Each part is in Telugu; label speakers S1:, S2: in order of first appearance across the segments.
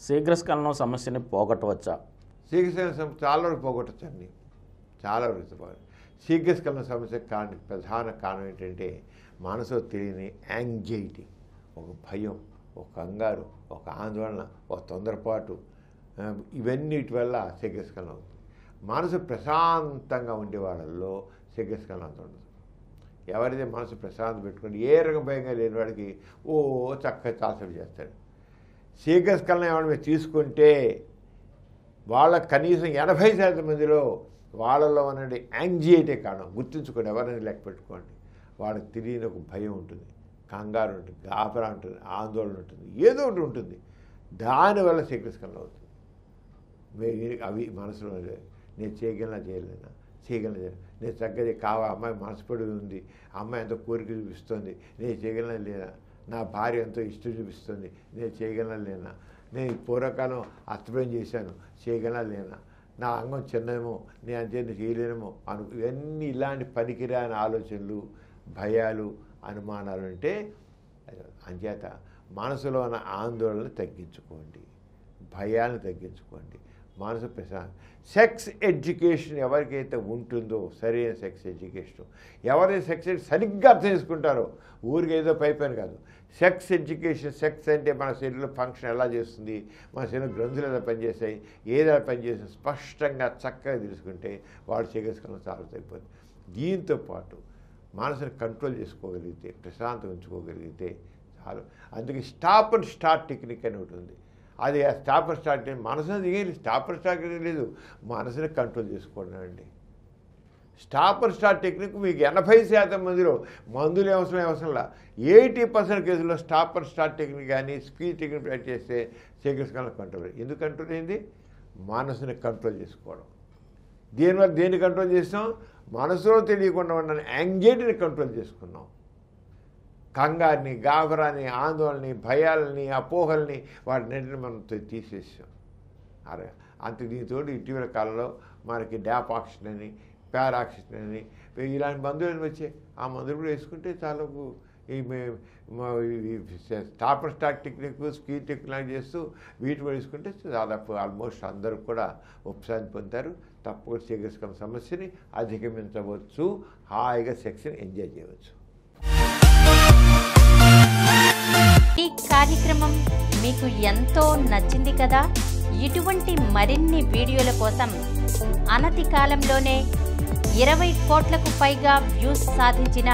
S1: శీఘ్రస్ఖలనం సమస్యని పోగొట్టవచ్చా?
S2: శీఘ్రస్ఖలనం సమస్య చాలా వరకు పోగొట్టచ్చండి, చాలా వరకు. శీఘ్రస్ఖలనం సమస్య ప్రధాన కారణం ఏంటంటే మనసులో తెలియని యాంగ్జైటీ, ఒక భయం, ఒక కంగారు, ఒక ఆందోళన, ఒక తొందరపాటు, ఇవన్నిటి వల్ల శీఘ్రస్ఖలనం అవుతుంది. మనసు ప్రశాంతంగా ఉండే వాళ్ళల్లో శీఘ్రస్ఖలనం అంత ఉండదు. ఎవరైతే మనసు ప్రశాంతం పెట్టుకుని ఏ రకం భయంగా లేని వాడికి చక్కగా చాలాసేపు చేస్తాడు. శీఘ్రస్ఖలనం ఎవరి మీద తీసుకుంటే వాళ్ళ కనీసం 80% మందిలో వాళ్ళలో ఉన్నది యాంగ్జైటీ కారణం. గుర్తుంచుకోండి, ఎవరైనా లెక్క పెట్టుకోండి. వాళ్ళకి తెలియని ఒక భయం ఉంటుంది, కంగారు ఉంటుంది, గాబరా ఉంటుంది, ఆందోళన ఉంటుంది, ఏదో ఒకటి ఉంటుంది. దానివల్ల శీఘ్రస్ఖలనం అవుతుంది. అవి మనసులో నేను చేయగలనా చేయలేనా, నేను చక్కగా అమ్మాయి మనసుపడి ఉంది, అమ్మాయి ఎంతో కోరిక చూపిస్తుంది, నేను చేయగలనా లేనా, నా భార్య ఎంతో ఇష్టం చూపిస్తుంది, నేను చేయగలనా లేనా, నేను పూర్వకాలం అస్తమయం చేశాను, చేయగలనా లేనా, నా అంగం చిన్నమో, నేను అంతే చేయలేనేమో ఇవన్నీ ఇలాంటి పనికిరాని ఆలోచనలు, భయాలు, అనుమానాలు అంటే అంచేత మనసులో ఉన్న ఆందోళనలు తగ్గించుకోండి, భయాలను తగ్గించుకోండి, మనసు ప్రశాంతం. సెక్స్ ఎడ్యుకేషన్ ఎవరికైతే ఉంటుందో, సరైన సెక్స్ ఎడ్యుకేషన్, ఎవరైతే సెక్స్ సరిగ్గా అర్థం చేసుకుంటారో, ఊరికి ఏదో పైపైన కాదు, సెక్స్ ఎడ్యుకేషన్, సెక్స్ అంటే మన శరీరంలో ఫంక్షన్ ఎలా చేస్తుంది, మన శరీరం గ్రంథులు ఎలా పనిచేస్తాయి, ఏదైనా పనిచేస్తుంది స్పష్టంగా చక్కగా తెలుసుకుంటే వాడు శీఘ్రస్ఖలనం చాలా తగ్గిపోతుంది. దీంతోపాటు మనసుని కంట్రోల్ చేసుకోగలిగితే, ప్రశాంతం ఉంచుకోగలిగితే చాలు. అందుకే స్టాప్ అండ్ స్టార్ట్ టెక్నిక్ అని ఒకటి ఉంది. అది ఆ స్టాప్ అండ్ స్టార్ట్ మనసుని ఏం స్టాప్ అండ్ స్టార్ట్ లేదు, మనసుని కంట్రోల్ చేసుకోవడం అండి. స్టాప్ అండ్ స్టార్ట్ టెక్నిక్ మీకు 80% మందిలో మందులు అవసరంలా 80% కేసుల్లో స్టాప్ అండ్ స్టార్ట్ టెక్నిక్ కానీ స్పీచ్ టెక్నిక్ ప్రాక్టీస్ చేస్తే శీఘ్రస్ఖలనం కంట్రోల్. ఎందుకు కంట్రోల్ అయింది? మనసుని కంట్రోల్ చేసుకోవడం. దీనివల్ల దేన్ని కంట్రోల్ చేస్తాం? మనసులో తెలియకుండా ఉన్న యాంగ్జైటీని కంట్రోల్ చేసుకున్నాం. కంగారిని, గాబరాని, ఆందోళనని, భయాలని, అపోహల్ని వాటిని మనం తీసేసాం. అంతే. దీంతో ఇటీవల కాలంలో మనకి డాపాక్సిన్ అని, పారాక్సిన్ అని ఇలాంటి మందులు వచ్చాయి. ఆ మందులు కూడా వేసుకుంటే చాలా ఈ stop and start technique, speed technique చేస్తూ వీటి కూడా వేసుకుంటే దాదాపు ఆల్మోస్ట్ అందరూ కూడా ఉపశమనం పొందుతారు. తప్పకుండా శీఘ్రస్ఖలనం సమస్యని అధిగమించవచ్చు, హాయిగా సెక్స్ని ఎంజాయ్ చేయవచ్చు.
S3: ఈ కార్యక్రమం మీకు ఎంతో నచ్చింది కదా. ఇటువంటి మరిన్ని వీడియోల కోసం అనతి కాలంలోనే 20 కోట్లకు పైగా వ్యూస్ సాధించిన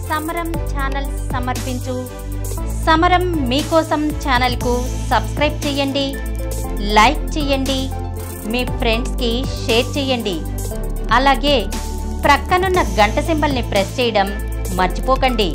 S3: సమరం ఛానల్ సమర్పించు సమరం మీకోసం ఛానల్కు సబ్స్క్రైబ్ చేయండి, లైక్ చేయండి, మీ ఫ్రెండ్స్కి షేర్ చేయండి. అలాగే ప్రక్కనున్న గంట సింబల్ని ప్రెస్ చేయడం మర్చిపోకండి.